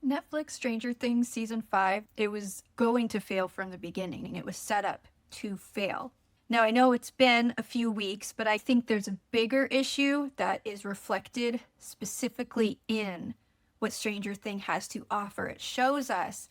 Netflix Stranger Things season 5, it was going to fail from the beginning, and it was set up to fail. Now, I know it's been a few weeks, but I think there's a bigger issue that is reflected specifically in what Stranger Things has to offer. It shows us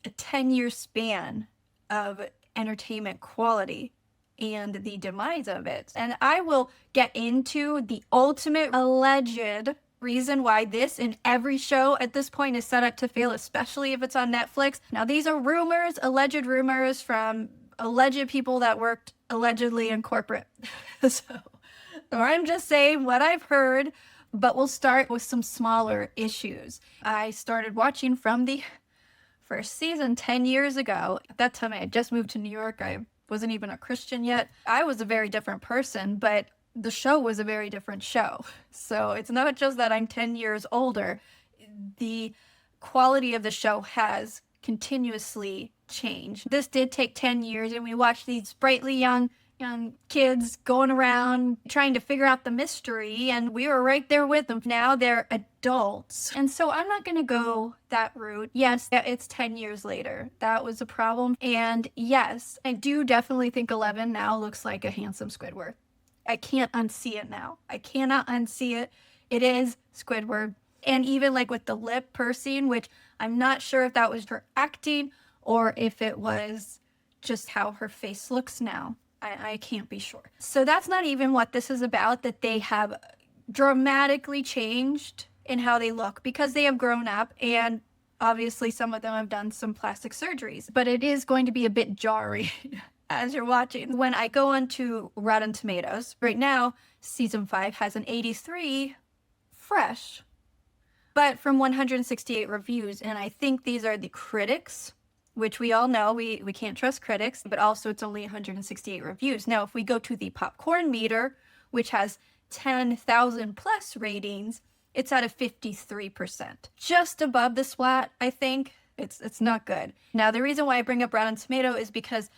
a 10-year span of entertainment quality and the demise of it. And I will get into the ultimate alleged reason why this and every show at this point is set up to fail, especially if it's on Netflix. Now, these are rumors, alleged rumors from alleged people that worked allegedly in corporate. So I'm just saying what I've heard, but we'll start with some smaller issues. I started watching from the first season 10 years ago. At that time, I had just moved to New York. I wasn't even a Christian yet. I was a very different person, but the show was a very different show. So it's not just that I'm 10 years older. The quality of the show has continuously changed. This did take 10 years, and we watched these sprightly young kids going around trying to figure out the mystery, and we were right there with them. Now they're adults. And so I'm not going to go that route. Yes, it's 10 years later. That was a problem. And yes, I do definitely think 11 now looks like a handsome Squidward. I can't unsee it now. I cannot unsee it. It is Squidward. And even like with the lip pursing, which I'm not sure if that was her acting or if it was just how her face looks now. I can't be sure. So that's not even what this is about, that they have dramatically changed in how they look because they have grown up, and obviously some of them have done some plastic surgeries. But it is going to be a bit jarring as you're watching. When I go onto Rotten Tomatoes, right now, season 5 has an 83 fresh, but from 168 reviews. And I think these are the critics, which we all know we can't trust critics, but also it's only 168 reviews. Now, if we go to the popcorn meter, which has 10,000 plus ratings, it's at a 53%. Just above the SWAT, I think. It's not good. Now, the reason why I bring up Rotten Tomato is because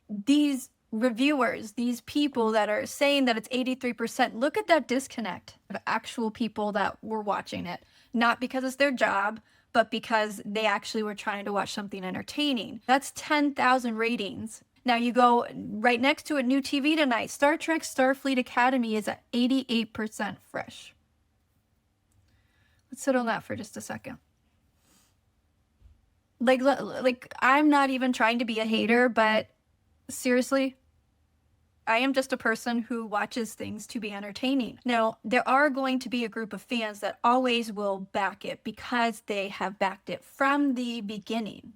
these reviewers, these people that are saying that it's 83%, look at that disconnect of actual people that were watching it. Not because it's their job, but because they actually were trying to watch something entertaining. That's 10,000 ratings. Now you go right next to a new TV tonight. Star Trek Starfleet Academy is at 88% fresh. Let's sit on that for just a second. Like I'm not even trying to be a hater, but seriously, I am just a person who watches things to be entertaining. Now, there are going to be a group of fans that always will back it because they have backed it from the beginning.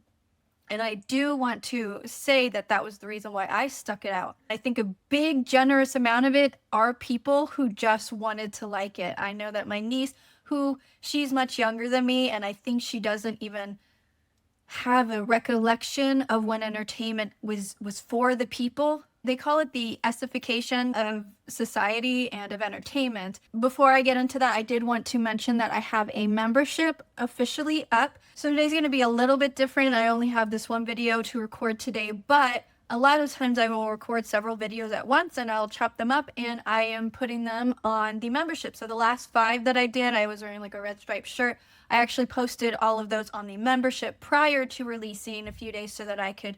And I do want to say that that was the reason why I stuck it out. I think a big, generous amount of it are people who just wanted to like it. I know that my niece, she's much younger than me, and I think she doesn't even have a recollection of when entertainment was for the people. They call it the Enshittification of society and of entertainment. Before I get into that, I did want to mention that I have a membership officially up. So today's going to be a little bit different. I only have this one video to record today, but a lot of times I will record several videos at once and I'll chop them up and I am putting them on the membership. So the last 5 that I did, I was wearing like a red striped shirt. I actually posted all of those on the membership prior to releasing a few days so that I could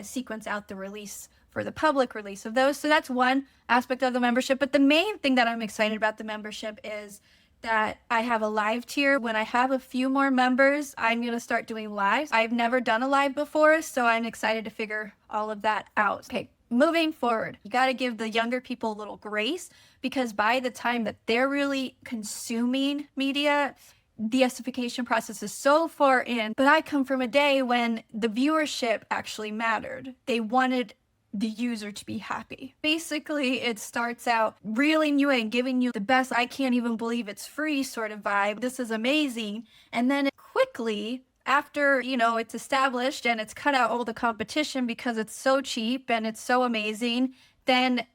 sequence out the release for the public release of those. So that's one aspect of the membership. But the main thing that I'm excited about the membership is that I have a live tier. When I have a few more members, I'm going to start doing lives. I've never done a live before, so I'm excited to figure all of that out. Okay, moving forward, you got to give the younger people a little grace because by the time that they're really consuming media, the Enshittification process is so far in. But I come from a day when the viewership actually mattered. They wanted the user to be happy. Basically, it starts out reeling you in, giving you the best, I can't even believe it's free sort of vibe. This is amazing. And then quickly, after, it's established and it's cut out all the competition because it's so cheap and it's so amazing, then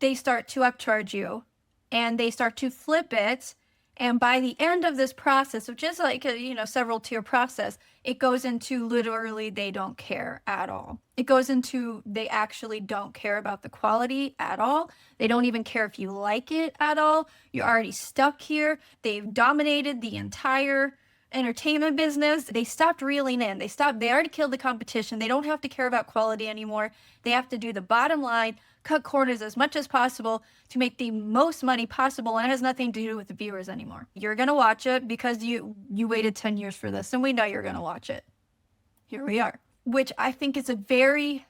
they start to upcharge you and they start to flip it. And by the end of this process, which is like a, several tier process, it goes into literally they don't care at all. It goes into they actually don't care about the quality at all. They don't even care if you like it at all. You're already stuck here. They've dominated the entire entertainment business, they stopped reeling in. They already killed the competition. They don't have to care about quality anymore. They have to do the bottom line, cut corners as much as possible to make the most money possible, and it has nothing to do with the viewers anymore. You're gonna watch it because you waited 10 years for this, and we know you're gonna watch it. Here we are. Which I think is a very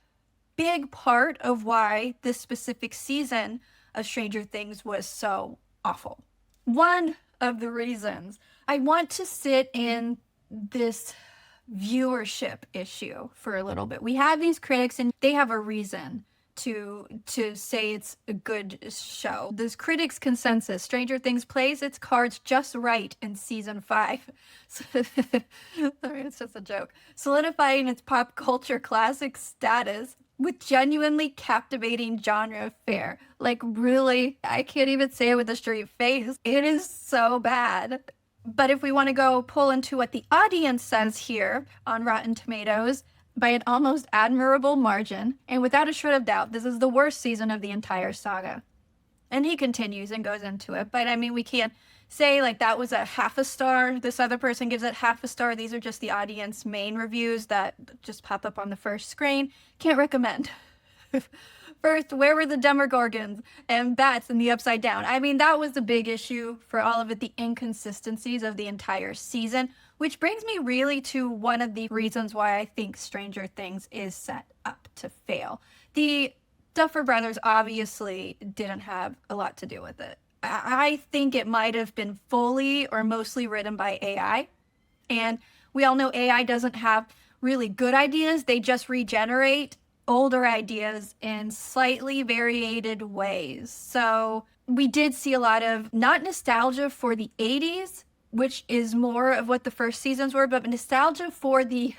big part of why this specific season of Stranger Things was so awful. One of the reasons I want to sit in this viewership issue for a little bit. We have these critics and they have a reason to say it's a good show. This critics' consensus, Stranger Things plays its cards just right in season 5. Sorry, it's just a joke. Solidifying its pop culture classic status with genuinely captivating genre fare. Like, really, I can't even say it with a straight face. It is so bad. But if we want to go pull into what the audience says here on Rotten Tomatoes, by an almost admirable margin, and without a shred of doubt, this is the worst season of the entire saga. And he continues and goes into it. But I mean, we can't say like that was a half a star. This other person gives it half a star. These are just the audience main reviews that just pop up on the first screen. Can't recommend. First, where were the Demogorgons and bats in the Upside Down? I mean, that was the big issue for all of it, the inconsistencies of the entire season, which brings me really to one of the reasons why I think Stranger Things is set up to fail. The Duffer Brothers obviously didn't have a lot to do with it. I think it might have been fully or mostly written by AI. And we all know AI doesn't have really good ideas. They just regenerate older ideas in slightly variated ways. So we did see a lot of not nostalgia for the 80s, which is more of what the first seasons were, but nostalgia for the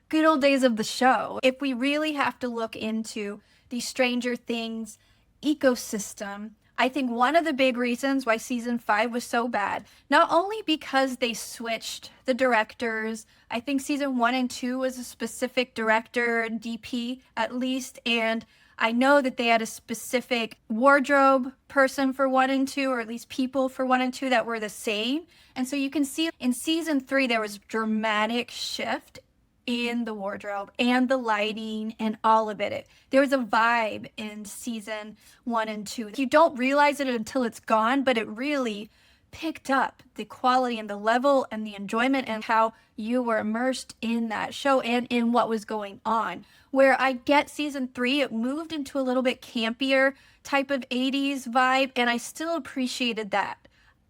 good old days of the show. If we really have to look into the Stranger Things ecosystem, I think one of the big reasons why season 5 was so bad, not only because they switched the directors, I think season 1 and 2 was a specific director, DP at least, and I know that they had a specific wardrobe person for 1 and 2, or at least people for 1 and 2 that were the same. And so you can see in season 3, there was a dramatic shift in the wardrobe and the lighting and all of it. There was a vibe in season 1 and 2. You don't realize it until it's gone, but it really picked up the quality and the level and the enjoyment and how you were immersed in that show and in what was going on. Where I get season 3, it moved into a little bit campier type of 80s vibe, and I still appreciated that.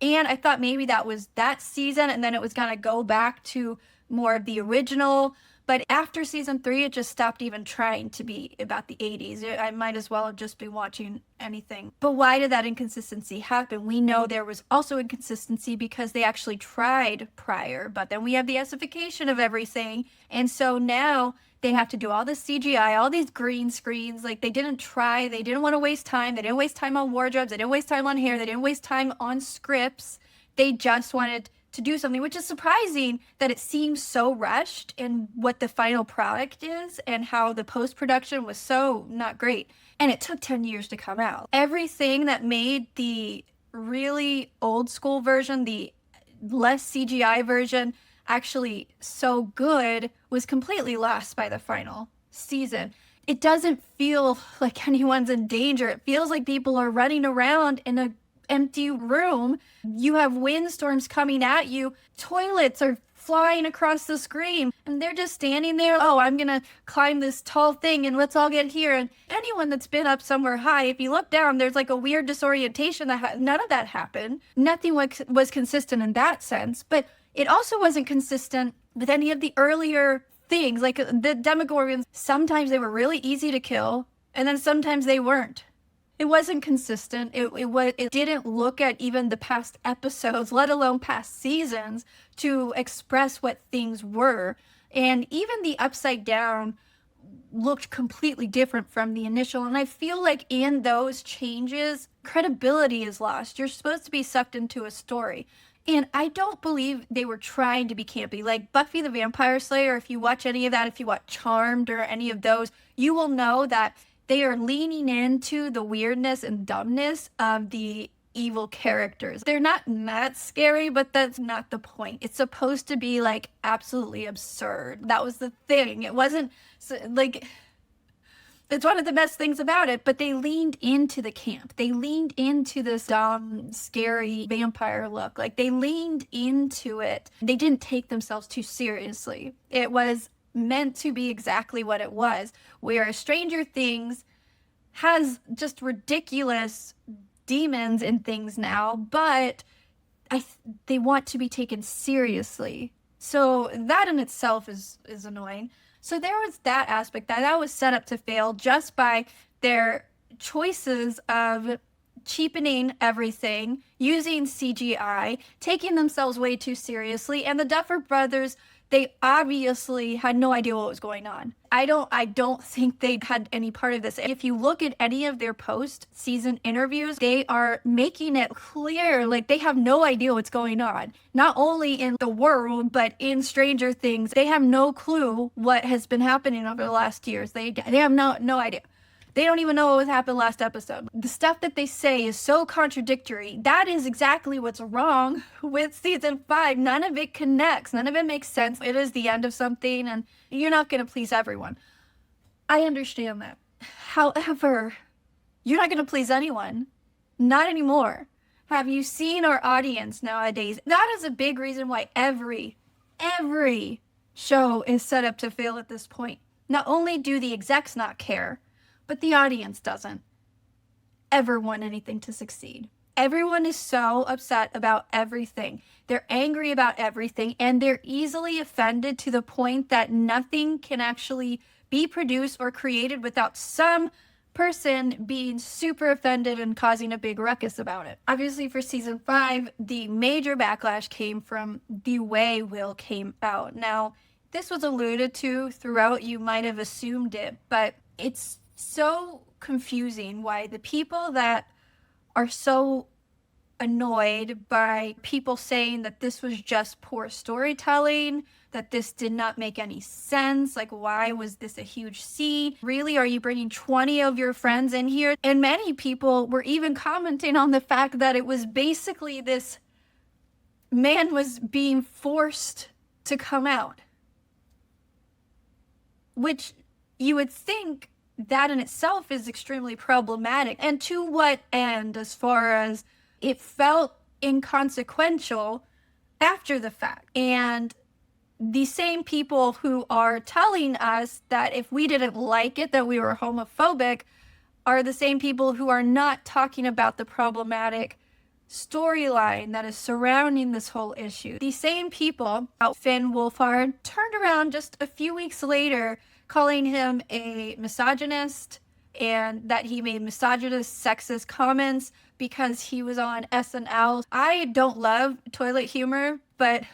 And I thought maybe that was that season, and then it was gonna go back to more of the original. But after season 3, it just stopped even trying to be about the 80s. I might as well have just been watching anything. But why did that inconsistency happen? We know there was also inconsistency because they actually tried prior, but then we have the Enshittification of everything. And so now they have to do all this CGI, all these green screens. Like, they didn't try, they didn't want to waste time. They didn't waste time on wardrobes. They didn't waste time on hair. They didn't waste time on scripts. They just wanted to do something, which is surprising that it seems so rushed in what the final product is and how the post-production was so not great. And it took 10 years to come out. Everything that made the really old school version, the less CGI version, actually so good was completely lost by the final season. It doesn't feel like anyone's in danger. It feels like people are running around in a empty room. You have windstorms coming at you. Toilets are flying across the screen and they're just standing there. Oh, I'm gonna climb this tall thing and let's all get here. And anyone that's been up somewhere high, if you look down, there's like a weird disorientation. None of that happened. Nothing was consistent in that sense, but it also wasn't consistent with any of the earlier things. Like the Demogorgons, sometimes they were really easy to kill and then sometimes they weren't. It wasn't consistent. It didn't look at even the past episodes, let alone past seasons, to express what things were. And even the Upside Down looked completely different from the initial. And I feel like in those changes, credibility is lost. You're supposed to be sucked into a story. And I don't believe they were trying to be campy. Like Buffy the Vampire Slayer, if you watch any of that, if you watch Charmed or any of those, you will know that they are leaning into the weirdness and dumbness of the evil characters. They're not that scary, but that's not the point. It's supposed to be like absolutely absurd. That was the thing. It wasn't like, it's one of the best things about it, but they leaned into the camp. They leaned into this dumb, scary vampire look. Like, they leaned into it. They didn't take themselves too seriously. It was meant to be exactly what it was, where Stranger Things has just ridiculous demons and things now, but they want to be taken seriously. So that in itself is annoying. So there was that aspect that was set up to fail just by their choices of cheapening everything, using CGI, taking themselves way too seriously, and the Duffer Brothers, they obviously had no idea what was going on. I don't think they had any part of this. If you look at any of their post-season interviews, they are making it clear, like, they have no idea what's going on. Not only in the world, but in Stranger Things. They have no clue what has been happening over the last years. They have no idea. They don't even know what happened last episode. The stuff that they say is so contradictory. That is exactly what's wrong with season 5. None of it connects. None of it makes sense. It is the end of something, and you're not going to please everyone. I understand that. However, you're not going to please anyone. Not anymore. Have you seen our audience nowadays? That is a big reason why every show is set up to fail at this point. Not only do the execs not care, but the audience doesn't ever want anything to succeed. Everyone is so upset about everything. They're angry about everything, and they're easily offended to the point that nothing can actually be produced or created without some person being super offended and causing a big ruckus about it. Obviously, for season 5, the major backlash came from the way Will came out. Now, this was alluded to throughout. You might have assumed it, but it's so confusing why the people that are so annoyed by people saying that this was just poor storytelling, that this did not make any sense, like, why was this a huge scene? Really, are you bringing 20 of your friends in here? And many people were even commenting on the fact that it was basically this man was being forced to come out, which you would think that in itself is extremely problematic. And to what end, as far as it felt inconsequential after the fact. And the same people who are telling us that if we didn't like it, that we were homophobic, are the same people who are not talking about the problematic storyline that is surrounding this whole issue. The same people, Finn Wolfhard, turned around just a few weeks later calling him a misogynist, and that he made misogynist, sexist comments because he was on SNL. I don't love toilet humor, but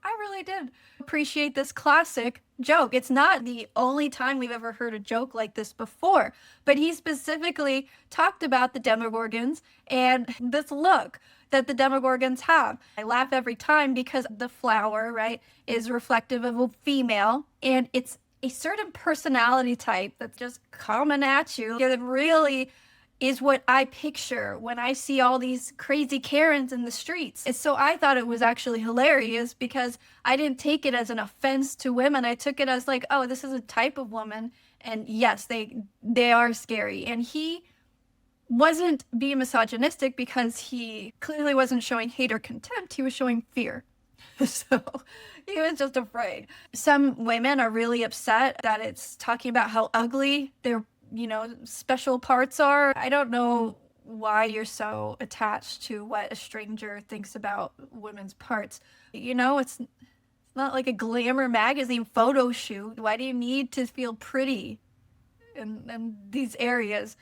I really did appreciate this classic joke. It's not the only time we've ever heard a joke like this before, but he specifically talked about the Demogorgons and this look that the Demogorgons have. I laugh every time because the flower, right, is reflective of a female, and it's a certain personality type that's just coming at you. It really is what I picture when I see all these crazy Karens in the streets. And so I thought it was actually hilarious because I didn't take it as an offense to women. I took it as like, oh, this is a type of woman. And yes, they are scary. And he wasn't being misogynistic because he clearly wasn't showing hate or contempt. He was showing fear. So he was just afraid. Some women are really upset that it's talking about how ugly their, special parts are. I don't know why you're so attached to what a stranger thinks about women's parts. It's not like a Glamour magazine photo shoot. Why do you need to feel pretty in these areas?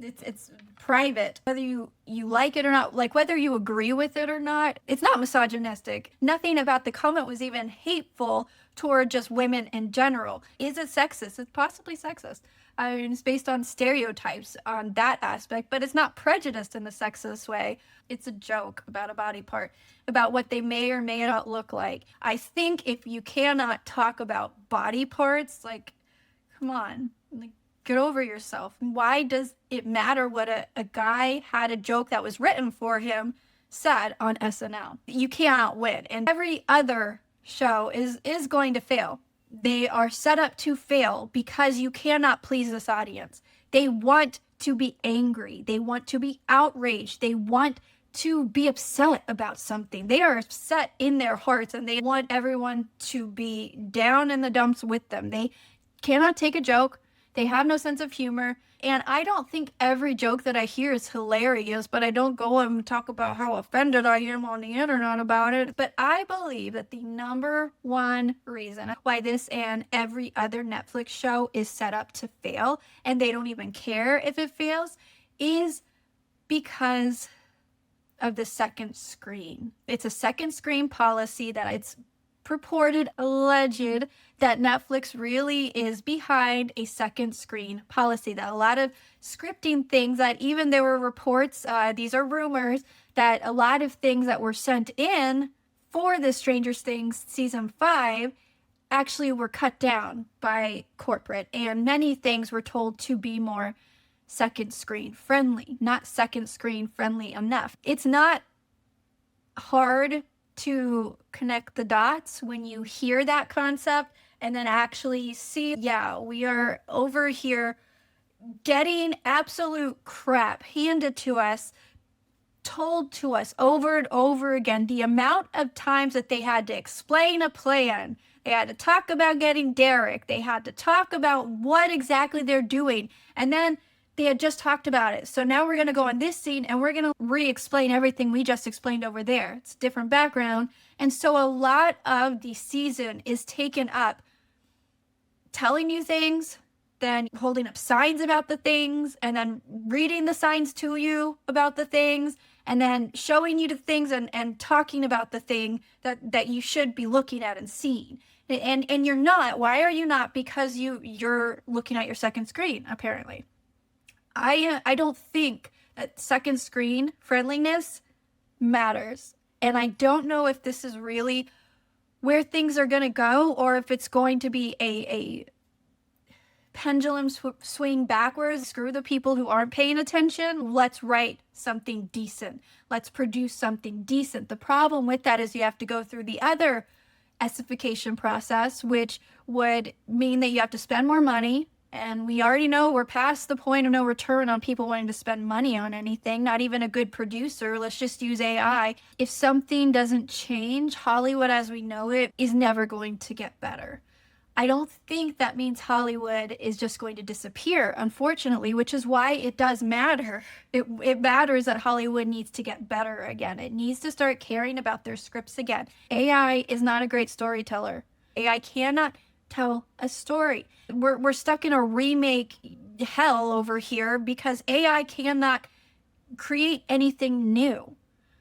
It's private. Whether you like it or not, like whether you agree with it or not, it's not misogynistic. Nothing about the comment was even hateful toward just women in general. Is it sexist? It's possibly sexist. I mean, it's based on stereotypes on that aspect, but it's not prejudiced in a sexist way. It's a joke about a body part, about what they may or may not look like. I think if you cannot talk about body parts, like, come on, like, Get over yourself. Why does it matter what a guy had a joke that was written for him said on SNL? You cannot win. And every other show is going to fail. They are set up to fail because you cannot please this audience. They want to be angry. They want to be outraged. They want to be upset about something. They are upset in their hearts and they want everyone to be down in the dumps with them. They cannot take a joke. They have no sense of humor. And I don't think every joke that I hear is hilarious, but I don't go and talk about how offended I am on the internet about it. But I believe that the number one reason why this and every other Netflix show is set up to fail, and they don't even care if it fails, is because of the second screen. It's a second screen policy that it's purported, alleged, that Netflix really is behind a second screen policy. That a lot of scripting things, that even there were reports, these are rumors, that a lot of things that were sent in for the Stranger Things season 5 actually were cut down by corporate, and many things were told to be more second screen friendly, not second screen friendly enough. It's not hard to connect the dots when you hear that concept and then actually see, yeah, we are over here getting absolute crap handed to us, told to us over and over again. The amount of times that they had to explain a plan, they had to talk about getting Derek, they had to talk about what exactly they're doing, and then they had just talked about it. So now we're going to go on this scene and we're going to re-explain everything we just explained over there. It's a different background. And so a lot of the season is taken up telling you things, then holding up signs about the things, and then reading the signs to you about the things, and then showing you the things and talking about the thing that you should be looking at and seeing. And you're not. Why are you not? Because you're looking at your second screen, apparently. I don't think that second screen friendliness matters. And I don't know if this is really where things are going to go, or if it's going to be a pendulum swing backwards. Screw the people who aren't paying attention. Let's write something decent. Let's produce something decent. The problem with that is you have to go through the other essification process, which would mean that you have to spend more money. And we already know we're past the point of no return on people wanting to spend money on anything, not even a good producer. Let's just use AI. If something doesn't change, Hollywood as we know it is never going to get better. I don't think that means Hollywood is just going to disappear, unfortunately, which is why it does matter. It matters that Hollywood needs to get better again. It needs to start caring about their scripts again. AI is not a great storyteller. AI cannot tell a story. We're stuck in a remake hell over here because AI cannot create anything new,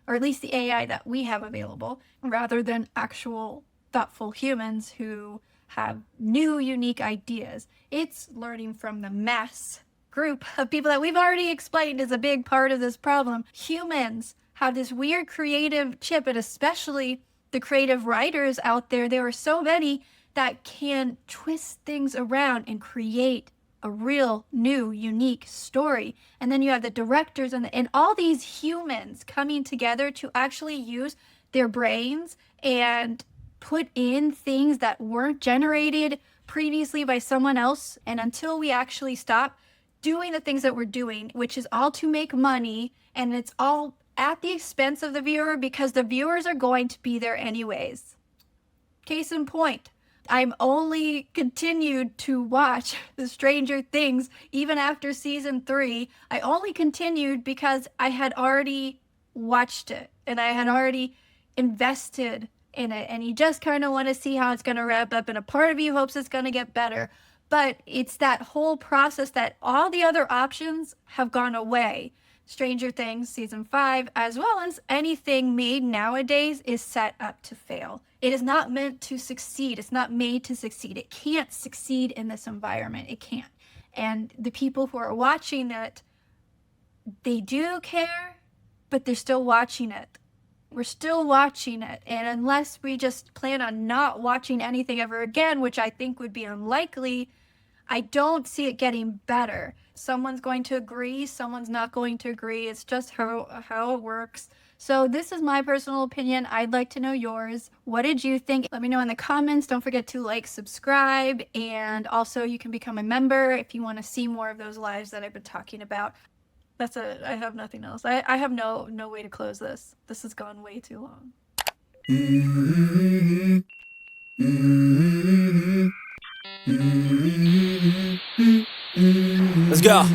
or at least the AI that we have available, rather than actual thoughtful humans who have new, unique ideas. It's learning from the mass group of people that we've already explained is a big part of this problem. Humans have this weird creative chip, and especially the creative writers out there. There are so many that can twist things around and create a real, new, unique story. And then you have the directors and all these humans coming together to actually use their brains and put in things that weren't generated previously by someone else. And until we actually stop doing the things that we're doing, which is all to make money, and it's all at the expense of the viewer because the viewers are going to be there anyways. Case in point, I'm only continued to watch the Stranger Things even after season 3. I only continued because I had already watched it and I had already invested in it, and you just kind of want to see how it's going to wrap up, and a part of you hopes it's going to get better. But it's that whole process that all the other options have gone away. Stranger Things season 5, as well as anything made nowadays, is set up to fail. It is not meant to succeed. It's not made to succeed. It can't succeed in this environment. It can't. And the people who are watching it, they do care, but they're still watching it. We're still watching it. And unless we just plan on not watching anything ever again, which I think would be unlikely, I don't see it getting better. Someone's going to agree, someone's not going to agree. It's just how it works. So this is my personal opinion. I'd like to know yours. What did you think? Let me know in the comments. Don't forget to like, subscribe, and also you can become a member if you want to see more of those lives that I've been talking about. That's it. I have nothing else. I have no way to close this. This has gone way too long. Let's go.